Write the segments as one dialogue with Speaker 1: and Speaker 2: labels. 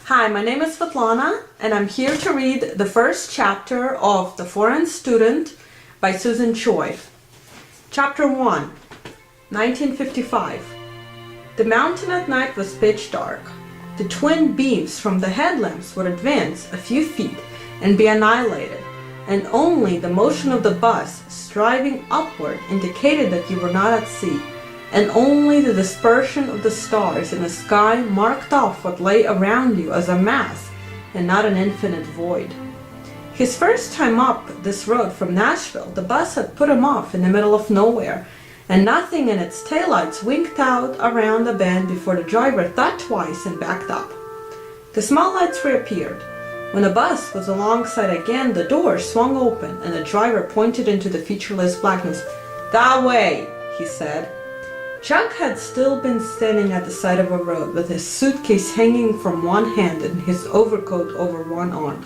Speaker 1: Hi, my name is Svetlana, and I'm here to read the first chapter of The Foreign Student by Susan Choi. Chapter 1, 1955. The mountain at night was pitch dark. The twin beams from the headlamps would advance a few feet and be annihilated, and only the motion of the bus striving upward indicated that you were not at sea, and only the dispersion of the stars in the sky marked off what lay around you as a mass and not an infinite void. His first time up this road from Nashville, the bus had put him off in the middle of nowhere, and nothing in its taillights winked out around the bend before the driver thought twice and backed up. The small lights reappeared. When the bus was alongside again, the door swung open and the driver pointed into the featureless blackness. "That way," he said. Chuck had still been standing at the side of a road with his suitcase hanging from one hand and his overcoat over one arm.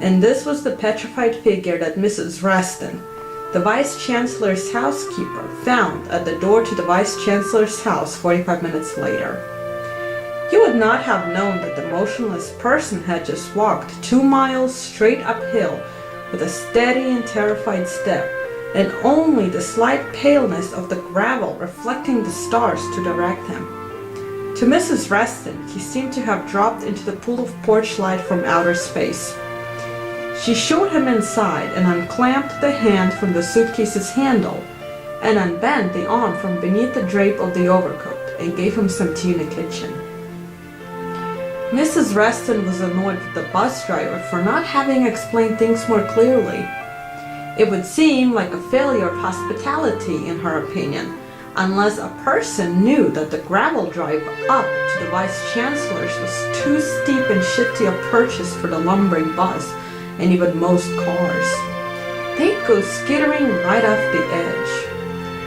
Speaker 1: And this was the petrified figure that Mrs. Reston, the Vice-Chancellor's housekeeper, found at the door to the Vice-Chancellor's house 45 minutes later. You would not have known that the motionless person had just walked 2 miles straight uphill with a steady and terrified step, and only the slight paleness of the gravel reflecting the stars to direct him. To Mrs. Reston, he seemed to have dropped into the pool of porch light from outer space. She showed him inside and unclamped the hand from the suitcase's handle and unbent the arm from beneath the drape of the overcoat and gave him some tea in the kitchen. Mrs. Reston was annoyed with the bus driver for not having explained things more clearly. It would seem like a failure of hospitality, in her opinion, unless a person knew that the gravel drive up to the Vice-Chancellor's was too steep and shifty a purchase for the lumbering bus, and even most cars. They'd go skittering right off the edge.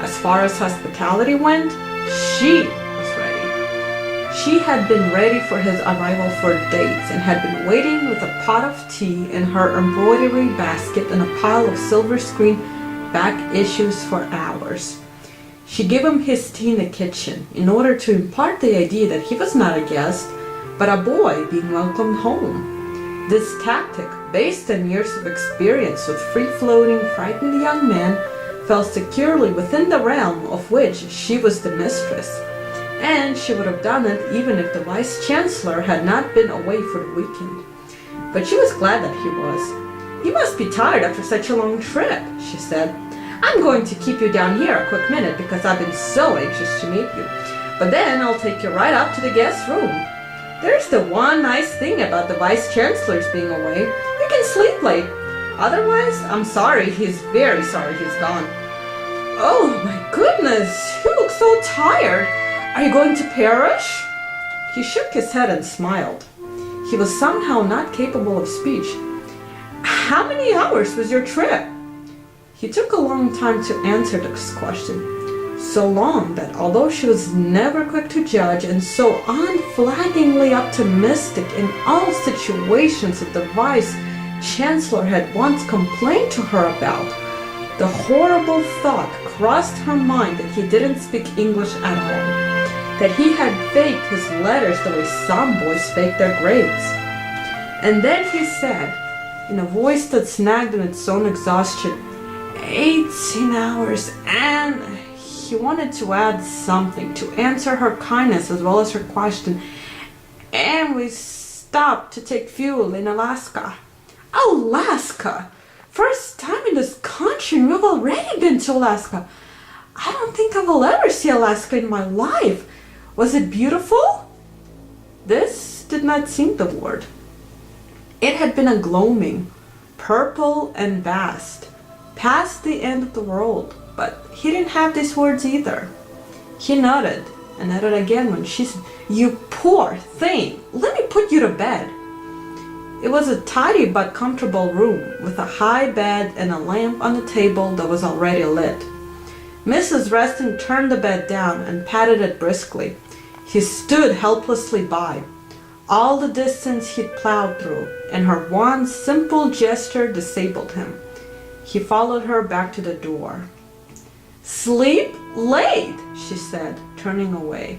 Speaker 1: As far as hospitality went, she was ready. She had been ready for his arrival for days and had been waiting with a pot of tea in her embroidery basket and a pile of silver screen back issues for hours. She gave him his tea in the kitchen in order to impart the idea that he was not a guest, but a boy being welcomed home. This tactic, based on years of experience with free-floating, frightened young men, fell securely within the realm of which she was the mistress. And she would have done it even if the Vice-Chancellor had not been away for the weekend. But she was glad that he was. "You must be tired after such a long trip," she said. "I'm going to keep you down here a quick minute because I've been so anxious to meet you. But then I'll take you right up to the guest room. There's the one nice thing about the Vice-Chancellor's being away. You can sleep late. Otherwise, I'm sorry, he's very sorry he's gone." "Oh my goodness, you look so tired. Are you going to perish?" He shook his head and smiled. He was somehow not capable of speech. "How many hours was your trip?" He took a long time to answer this question. So long that although she was never quick to judge and so unflaggingly optimistic in all situations that the Vice-Chancellor had once complained to her about, the horrible thought crossed her mind that he didn't speak English at all, that he had faked his letters the way some boys fake their grades. And then he said, in a voice that snagged in its own exhaustion, 18 hours, and he wanted to add something to answer her kindness as well as her question. "And we stopped to take fuel in Alaska." "Alaska! First time in this country, and we've already been to Alaska. I don't think I will ever see Alaska in my life. Was it beautiful?" This did not seem the word. It had been a gloaming, purple and vast, past the end of the world, but he didn't have these words either. He nodded and nodded again when she said, "You poor thing, let me put you to bed." It was a tidy but comfortable room with a high bed and a lamp on the table that was already lit. Mrs. Reston turned the bed down and patted it briskly. He stood helplessly by. All the distance he'd plowed through, and her one simple gesture disabled him. He followed her back to the door. "Sleep late," she said, turning away.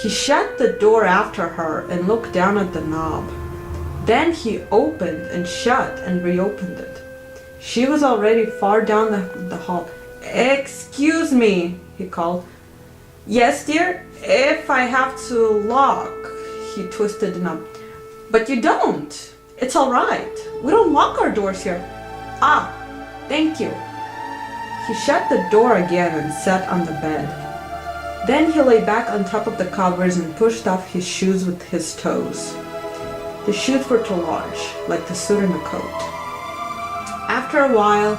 Speaker 1: He shut the door after her and looked down at the knob. Then he opened and shut and reopened it. She was already far down the hall. "Excuse me," he called. "Yes, dear? If I have to lock," he twisted the knob. "But you don't. It's all right. We don't lock our doors here." "Ah, thank you." He shut the door again and sat on the bed. Then he lay back on top of the covers and pushed off his shoes with his toes. The shoes were too large, like the suit and the coat. After a while,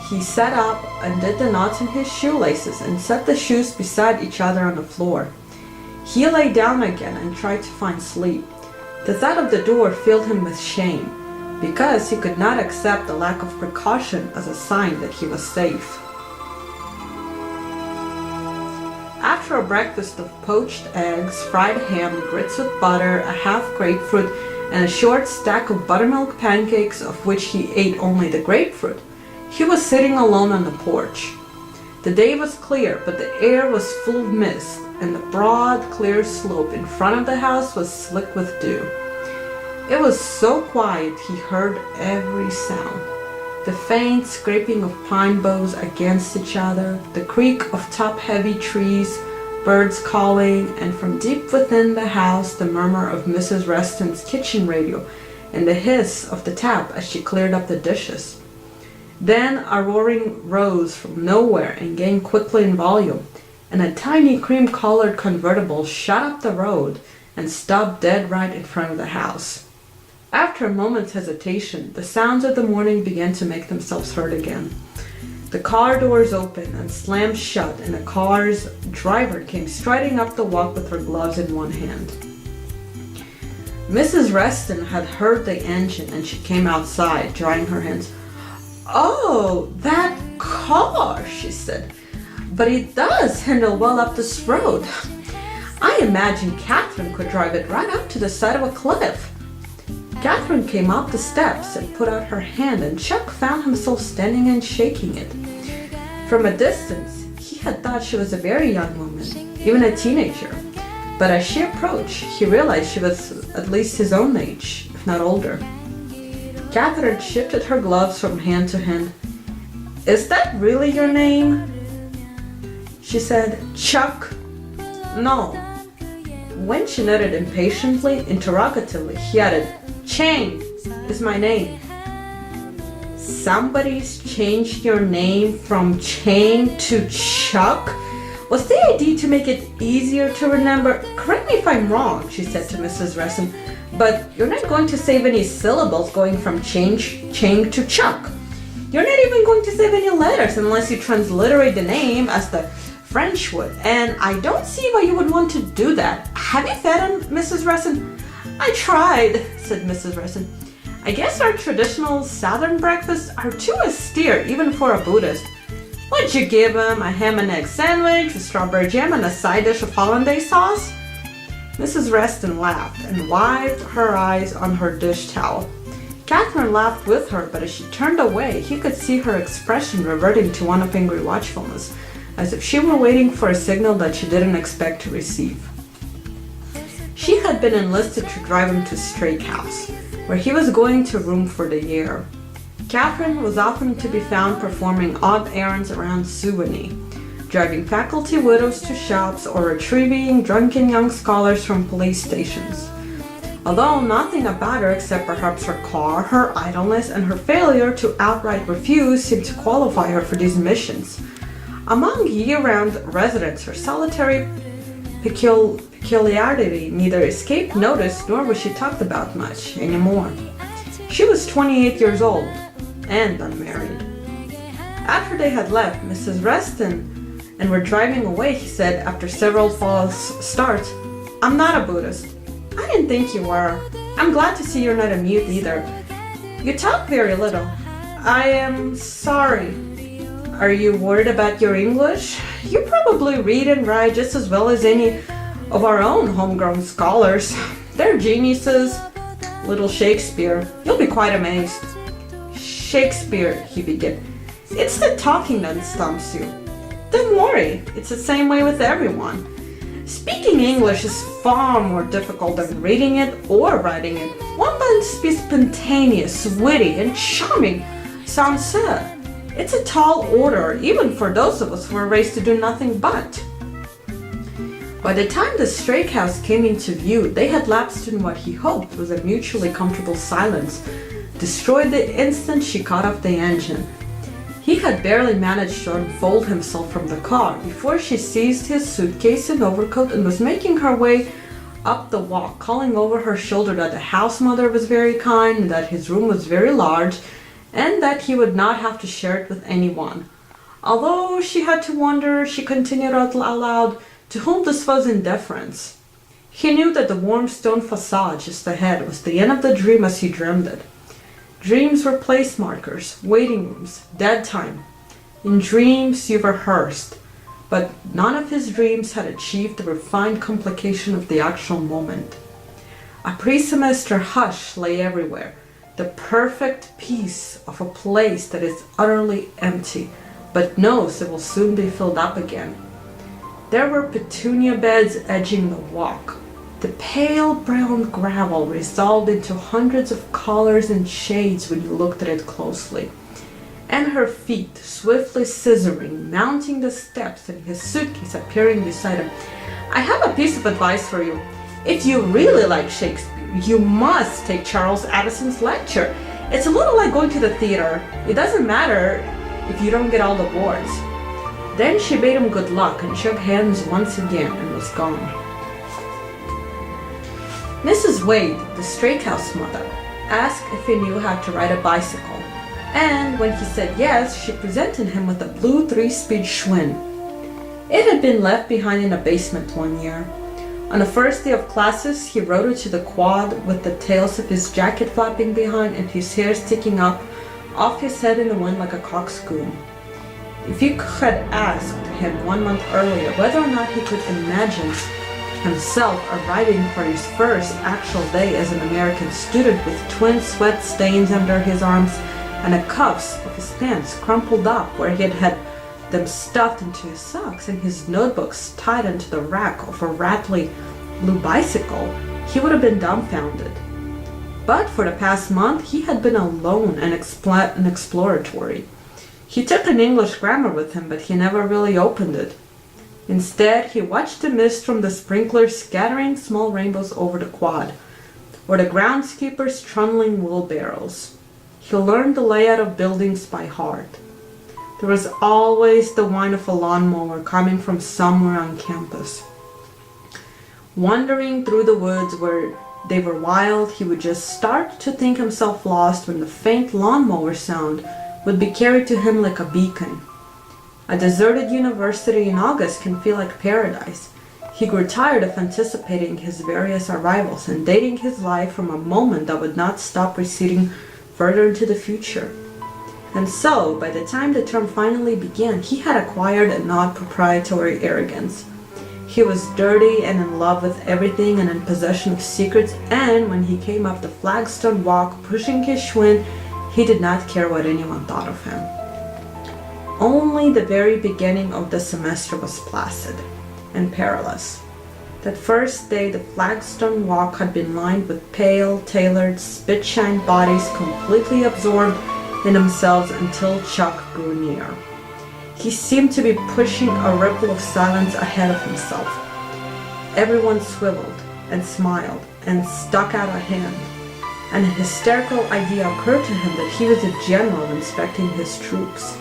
Speaker 1: he sat up, undid the knots in his shoelaces, and set the shoes beside each other on the floor. He lay down again and tried to find sleep. The thought of the door filled him with shame, because he could not accept the lack of precaution as a sign that he was safe. After a breakfast of poached eggs, fried ham, grits with butter, a half grapefruit, and a short stack of buttermilk pancakes, of which he ate only the grapefruit, he was sitting alone on the porch. The day was clear, but the air was full of mist, and the broad, clear slope in front of the house was slick with dew. It was so quiet he heard every sound. The faint scraping of pine boughs against each other, the creak of top-heavy trees, birds calling, and from deep within the house the murmur of Mrs. Reston's kitchen radio and the hiss of the tap as she cleared up the dishes. Then a roaring rose from nowhere and gained quickly in volume, and a tiny cream-colored convertible shot up the road and stopped dead right in front of the house. After a moment's hesitation, the sounds of the morning began to make themselves heard again. The car doors opened and slammed shut, and the car's driver came striding up the walk with her gloves in one hand. Mrs. Reston had heard the engine, and she came outside, drying her hands. "Oh, that car," she said. "But it does handle well up this road. I imagine Catherine could drive it right up to the side of a cliff." Catherine came up the steps and put out her hand, and Chuck found himself standing and shaking it. From a distance, he had thought she was a very young woman, even a teenager. But as she approached, he realized she was at least his own age, if not older. Catherine shifted her gloves from hand to hand. "Is that really your name?" she said. "Chuck?" "No." When she nodded impatiently, interrogatively, he added, "Chang is my name." "Somebody's changed your name from Chang to Chuck? Was the idea to make it easier to remember? Correct me if I'm wrong," she said to Mrs. Reston, "but you're not going to save any syllables going from Chang to Chuck. You're not even going to save any letters unless you transliterate the name as the French would, and I don't see why you would want to do that. Have you fed him, Mrs. Reston?" "I tried," said Mrs. Reston. "I guess our traditional Southern breakfasts are too austere even for a Buddhist. What'd you give him? A ham and egg sandwich with strawberry jam and a side dish of hollandaise sauce?" Mrs. Reston laughed and wiped her eyes on her dish towel. Catherine laughed with her, but as she turned away, he could see her expression reverting to one of angry watchfulness, as if she were waiting for a signal that she didn't expect to receive. She had been enlisted to drive him to Strakehouse, where he was going to room for the year. Catherine was often to be found performing odd errands around Suwanee, driving faculty widows to shops or retrieving drunken young scholars from police stations. Although nothing about her except perhaps her car, her idleness, and her failure to outright refuse seemed to qualify her for these missions. Among year-round residents, her solitary peculiarity neither escaped notice nor was she talked about much anymore. She was 28 years old and unmarried. After they had left Mrs. Reston and were driving away, he said, after several false starts, "I'm not a Buddhist. I didn't think you were. I'm glad to see you're not a mute either. You talk very little. I am sorry. Are you worried about your English? You probably read and write just as well as any of our own homegrown scholars. They're geniuses. Little Shakespeare. You'll be quite amazed." "Shakespeare," he began. "It's the talking that stumps you. Don't worry, it's the same way with everyone. Speaking English is far more difficult than reading it or writing it. One must be spontaneous, witty, and charming. Sounds sad. It's a tall order, even for those of us who were raised to do nothing but. By the time the stray cows came into view, they had lapsed in what he hoped was a mutually comfortable silence, destroyed the instant she caught up the engine. He had barely managed to unfold himself from the car before she seized his suitcase and overcoat and was making her way up the walk, calling over her shoulder that the house mother was very kind, and that his room was very large, and that he would not have to share it with anyone. Although she had to wonder, she continued out loud, to whom this was indifference. He knew that the warm stone facade just ahead was the end of the dream as he dreamed it. Dreams were place markers, waiting rooms, dead time. In dreams you rehearsed, but none of his dreams had achieved the refined complication of the actual moment. A pre-semester hush lay everywhere, the perfect peace of a place that is utterly empty, but knows it will soon be filled up again. There were petunia beds edging the walk. The pale brown gravel resolved into hundreds of colors and shades when you looked at it closely. And her feet, swiftly scissoring, mounting the steps, and his suitcase appearing beside him. I have a piece of advice for you. If you really like Shakespeare, you must take Charles Addison's lecture. It's a little like going to the theater. It doesn't matter if you don't get all the words. Then she bade him good luck and shook hands once again and was gone. Mrs. Wade, the stray cow's mother, asked if he knew how to ride a bicycle, and when he said yes, she presented him with a blue 3-speed Schwinn. It had been left behind in a basement one year. On the first day of classes, he rode it to the quad with the tails of his jacket flapping behind and his hair sticking up off his head in the wind like a coxcomb. If you had asked him 1 month earlier whether or not he could imagine himself arriving for his first actual day as an American student with twin sweat stains under his arms and the cuffs of his pants crumpled up where he had had them stuffed into his socks and his notebooks tied into the rack of a rattly blue bicycle, he would have been dumbfounded. But for the past month, he had been alone and exploratory. He took an English grammar with him, but he never really opened it. Instead, he watched the mist from the sprinklers scattering small rainbows over the quad, or the groundskeepers trundling wheelbarrows. He learned the layout of buildings by heart. There was always the whine of a lawnmower coming from somewhere on campus. Wandering through the woods where they were wild, he would just start to think himself lost when the faint lawnmower sound would be carried to him like a beacon. A deserted university in August can feel like paradise. He grew tired of anticipating his various arrivals and dating his life from a moment that would not stop receding further into the future. And so, by the time the term finally began, he had acquired a non-proprietary arrogance. He was dirty and in love with everything and in possession of secrets, and when he came up the flagstone walk pushing his Schwinn, he did not care what anyone thought of him. Only the very beginning of the semester was placid and perilous. That first day, the flagstone walk had been lined with pale, tailored, spit-shine bodies completely absorbed in themselves until Chuck grew near. He seemed to be pushing a ripple of silence ahead of himself. Everyone swiveled and smiled and stuck out a hand. An hysterical idea occurred to him that he was a general inspecting his troops.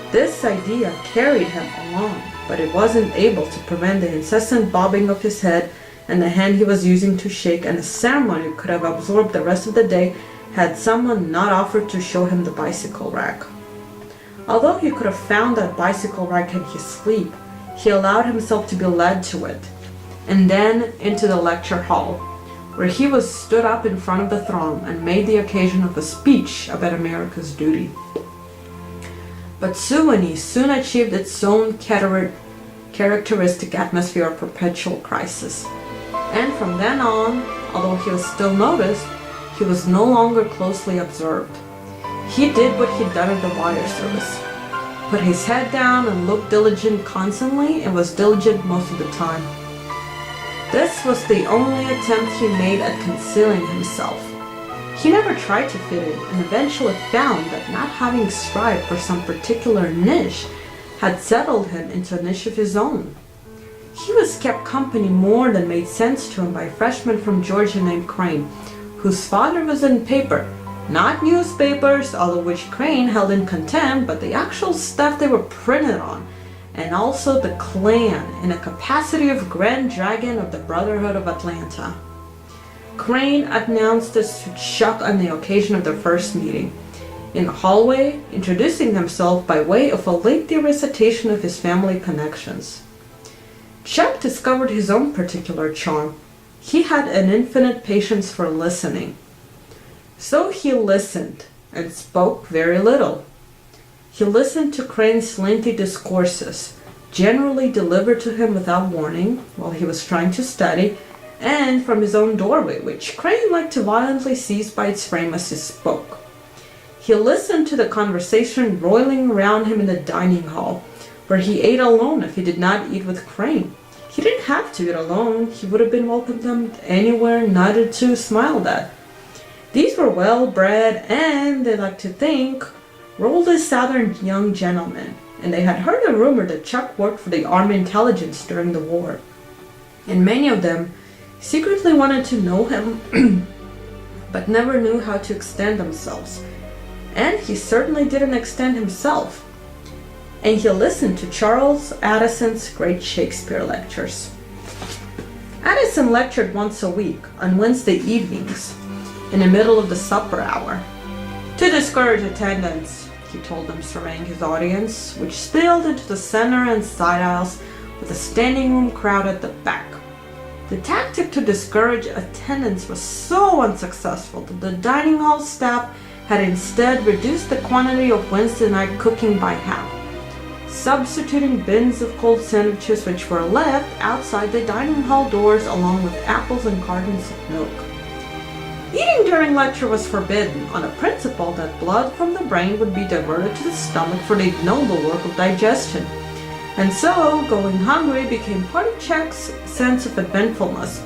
Speaker 1: This idea carried him along, but it wasn't able to prevent the incessant bobbing of his head and the hand he was using to shake, and the ceremony could have absorbed the rest of the day had someone not offered to show him the bicycle rack. Although he could have found that bicycle rack in his sleep, he allowed himself to be led to it, and then into the lecture hall, where he was stood up in front of the throng and made the occasion of a speech about America's duty. But Suwanee soon achieved its own characteristic atmosphere of perpetual crisis, and from then on, although he was still noticed, he was no longer closely observed. He did what he'd done at the wire service, put his head down and looked diligent constantly, and was diligent most of the time. This was the only attempt he made at concealing himself. He never tried to fit in and eventually found that not having strived for some particular niche had settled him into a niche of his own. He was kept company more than made sense to him by a freshman from Georgia named Crane, whose father was in paper, not newspapers, all of which Crane held in contempt, but the actual stuff they were printed on, and also the Klan in a capacity of Grand Dragon of the Brotherhood of Atlanta. Crane announced this to Chuck on the occasion of their first meeting, in the hallway, introducing himself by way of a lengthy recitation of his family connections. Chuck discovered his own particular charm. He had an infinite patience for listening. So he listened, and spoke very little. He listened to Crane's lengthy discourses, generally delivered to him without warning, while he was trying to study, and from his own doorway, which Crane liked to violently seize by its frame as he spoke. He listened to the conversation roiling around him in the dining hall, where he ate alone if he did not eat with Crane. He didn't have to eat alone. He would have been welcomed anywhere, nodded to, smiled at. These were well-bred and, they liked to think, worldly Southern young gentlemen, and they had heard a rumor that Chuck worked for the Army intelligence during the war. And many of them secretly wanted to know him, but never knew how to extend themselves. And he certainly didn't extend himself. And he listened to Charles Addison's great Shakespeare lectures. Addison lectured once a week, on Wednesday evenings, in the middle of the supper hour. To discourage attendance, he told them, surveying his audience, which spilled into the center and side aisles with a standing room crowd at the back. The tactic to discourage attendance was so unsuccessful that the dining hall staff had instead reduced the quantity of Wednesday night cooking by half, substituting bins of cold sandwiches which were left outside the dining hall doors along with apples and cartons of milk. Eating during lecture was forbidden on a principle that blood from the brain would be diverted to the stomach for the ignoble work of digestion. And so, going hungry became part of Chuck's sense of eventfulness,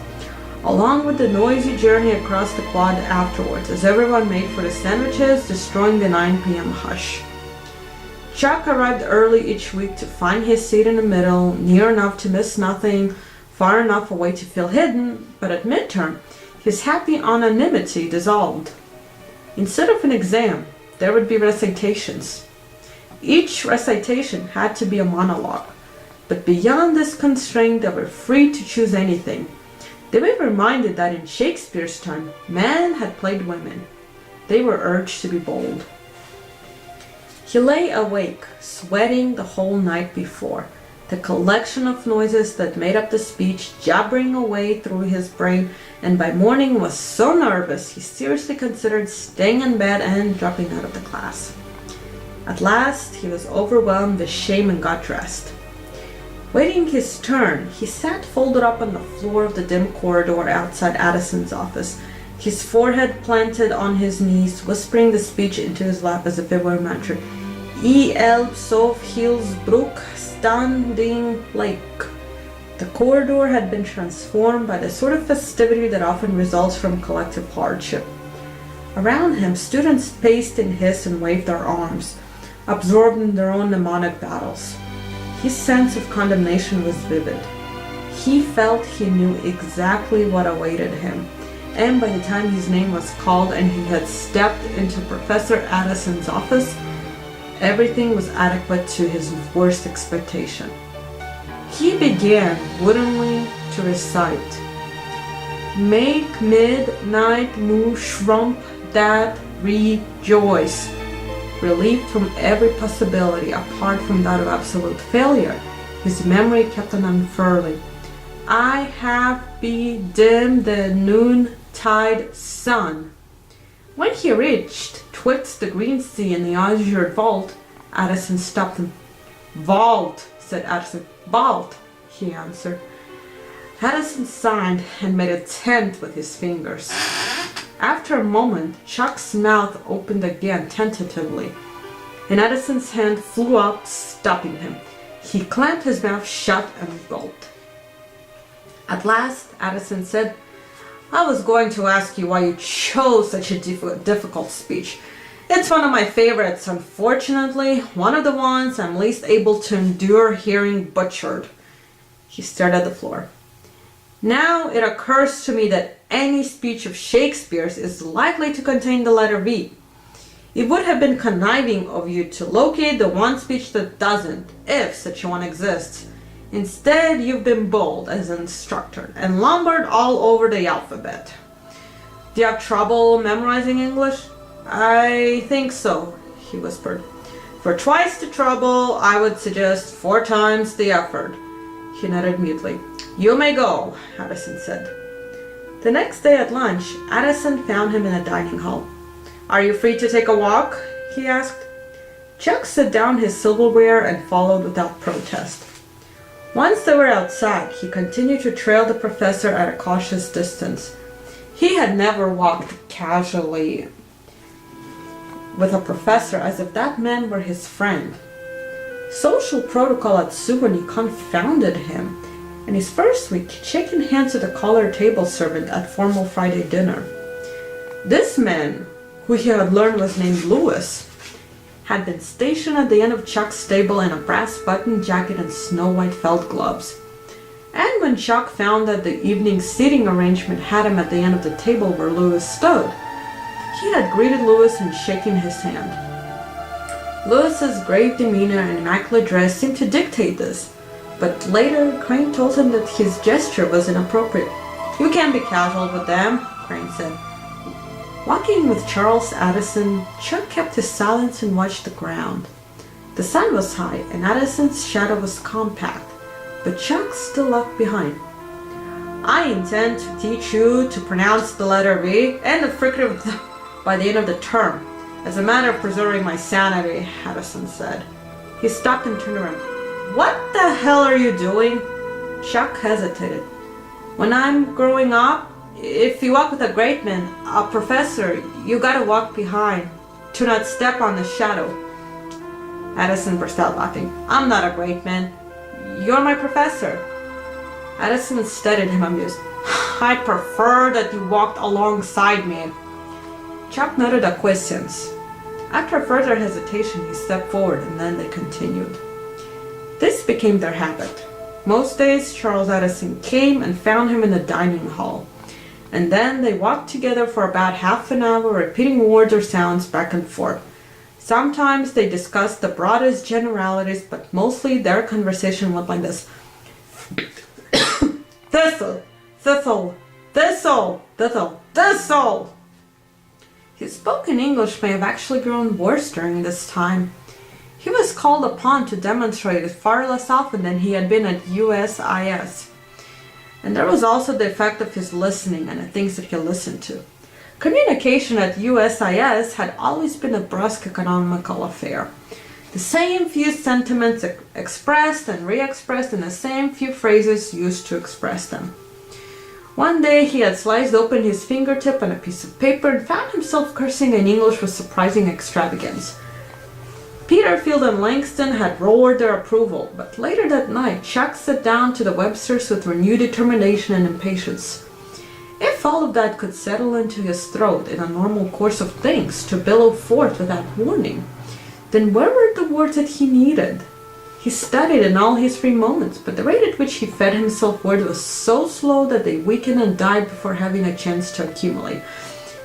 Speaker 1: along with the noisy journey across the quad afterwards, as everyone made for the sandwiches, destroying the 9 p.m. hush. Chuck arrived early each week to find his seat in the middle, near enough to miss nothing, far enough away to feel hidden, but at midterm, his happy anonymity dissolved. Instead of an exam, there would be recitations. Each recitation had to be a monologue, but beyond this constraint, they were free to choose anything. They were reminded that in Shakespeare's time, men had played women. They were urged to be bold. He lay awake, sweating the whole night before, the collection of noises that made up the speech jabbering away through his brain, and by morning was so nervous he seriously considered staying in bed and dropping out of the class. At last, he was overwhelmed with shame and got dressed. Waiting his turn, he sat folded up on the floor of the dim corridor outside Addison's office, his forehead planted on his knees, whispering the speech into his lap as if it were a mantra. Sof Hillsbrook Standing Lake. The corridor had been transformed by the sort of festivity that often results from collective hardship. Around him, students paced and hissed and waved their arms, absorbed in their own mnemonic battles. His sense of condemnation was vivid. He felt he knew exactly what awaited him, and by the time his name was called and he had stepped into Professor Addison's office, everything was adequate to his worst expectation. He began woodenly to recite, "Make midnight moo shrump that rejoice," relieved from every possibility apart from that of absolute failure. His memory kept on unfurling. "I have bedimmed the noontide sun." When he reached twixt the green sea and the azure vault, Addison stopped him. "Vault," said Addison. "Vault," he answered. Addison signed and made a tent with his fingers. After a moment, Chuck's mouth opened again tentatively, and Addison's hand flew up, stopping him. He clamped his mouth shut and gulped. At last, Addison said, I was going to ask you why you chose such a difficult speech. It's one of my favorites. Unfortunately, one of the ones I'm least able to endure hearing butchered. He stared at the floor. Now it occurs to me that any speech of Shakespeare's is likely to contain the letter V. It would have been conniving of you to locate the one speech that doesn't, if such a one exists. Instead, you've been bold as an instructor and lumbered all over the alphabet. Do you have trouble memorizing English? I think so, he whispered. For twice the trouble, I would suggest 4 times the effort. He nodded mutely. You may go, Addison said. The next day at lunch, Addison found him in the dining hall. Are you free to take a walk? He asked. Chuck set down his silverware and followed without protest. Once they were outside, he continued to trail the professor at a cautious distance. He had never walked casually with a professor as if that man were his friend. Social protocol at Suwanee confounded him. In his first week, shaking hands with a collared table servant at formal Friday dinner. This man, who he had learned was named Lewis, had been stationed at the end of Chuck's stable in a brass button jacket and snow-white felt gloves. And when Chuck found that the evening seating arrangement had him at the end of the table where Lewis stood, he had greeted Lewis and shaken his hand. Lewis's grave demeanor and immaculate dress seemed to dictate this, but later Crane told him that his gesture was inappropriate. You can't be casual with them, Crane said. Walking with Charles Addison, Chuck kept his silence and watched the ground. The sun was high and Addison's shadow was compact, but Chuck still walked behind. I intend to teach you to pronounce the letter V and the fricative by the end of the term, as a matter of preserving my sanity, Addison said. He stopped and turned around. What the hell are you doing? Chuck hesitated. When I'm growing up, if you walk with a great man, a professor, you gotta walk behind, to not step on the shadow. Addison burst out laughing. I'm not a great man. You're my professor. Addison studied him amused. I prefer that you walked alongside me. Chuck nodded acquiescence. After further hesitation, he stepped forward and then they continued. This became their habit. Most days, Charles Addison came and found him in the dining hall. And then they walked together for about half an hour, repeating words or sounds back and forth. Sometimes they discussed the broadest generalities, but mostly their conversation went like this. Thistle, thistle, thistle, thistle, thistle. His spoken English may have actually grown worse during this time. He was called upon to demonstrate it far less often than he had been at USIS. And there was also the effect of his listening and the things that he listened to. Communication at USIS had always been a brusque economical affair. The same few sentiments expressed and re-expressed and the same few phrases used to express them. One day he had sliced open his fingertip on a piece of paper and found himself cursing in English with surprising extravagance. Peterfield and Langston had roared their approval, but later that night Chuck sat down to the Websters with renewed determination and impatience. If all of that could settle into his throat in a normal course of things to billow forth without warning, then where were the words that he needed? He studied in all his free moments, but the rate at which he fed himself words was so slow that they weakened and died before having a chance to accumulate.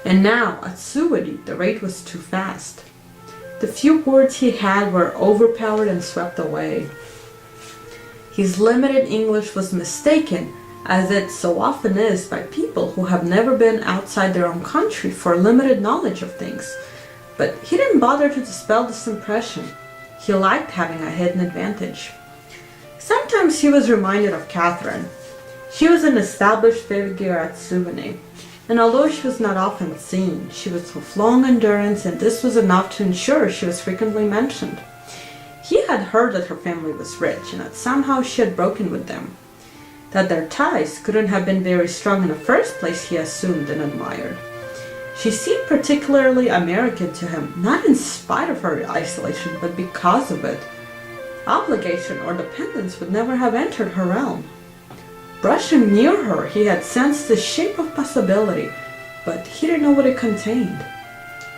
Speaker 1: And now, at Suwanee, the rate was too fast. The few words he had were overpowered and swept away. His limited English was mistaken, as it so often is by people who have never been outside their own country for limited knowledge of things. But he didn't bother to dispel this impression. He liked having a hidden advantage. Sometimes he was reminded of Catherine. She was an established figure at Suwanee, and although she was not often seen, she was of long endurance, and this was enough to ensure she was frequently mentioned. He had heard that her family was rich, and that somehow she had broken with them. That their ties couldn't have been very strong in the first place he assumed and admired. She seemed particularly American to him, not in spite of her isolation, but because of it. Obligation or dependence would never have entered her realm. Brushing near her, he had sensed the shape of possibility, but he didn't know what it contained.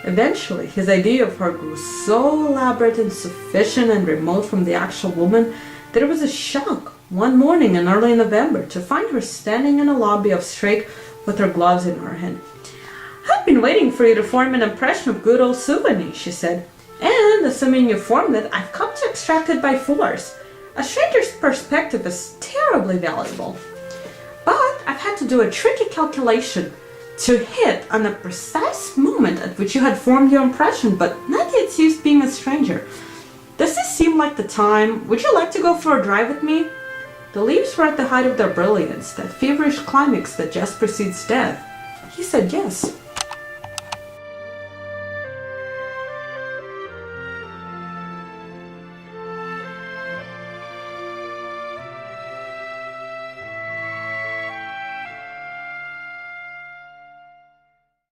Speaker 1: Eventually, his idea of her grew so elaborate and sufficient and remote from the actual woman that it was a shock one morning in early November to find her standing in a lobby of Strake with her gloves in her hand. "I've been waiting for you to form an impression of good old Suwanee," she said. "And, assuming you formed it, I've come to extract it by force. A stranger's perspective is terribly valuable. But I've had to do a tricky calculation to hit on the precise moment at which you had formed your impression, but not yet used being a stranger. Does this seem like the time? Would you like to go for a drive with me?" The leaves were at the height of their brilliance, that feverish climax that just precedes death. He said yes.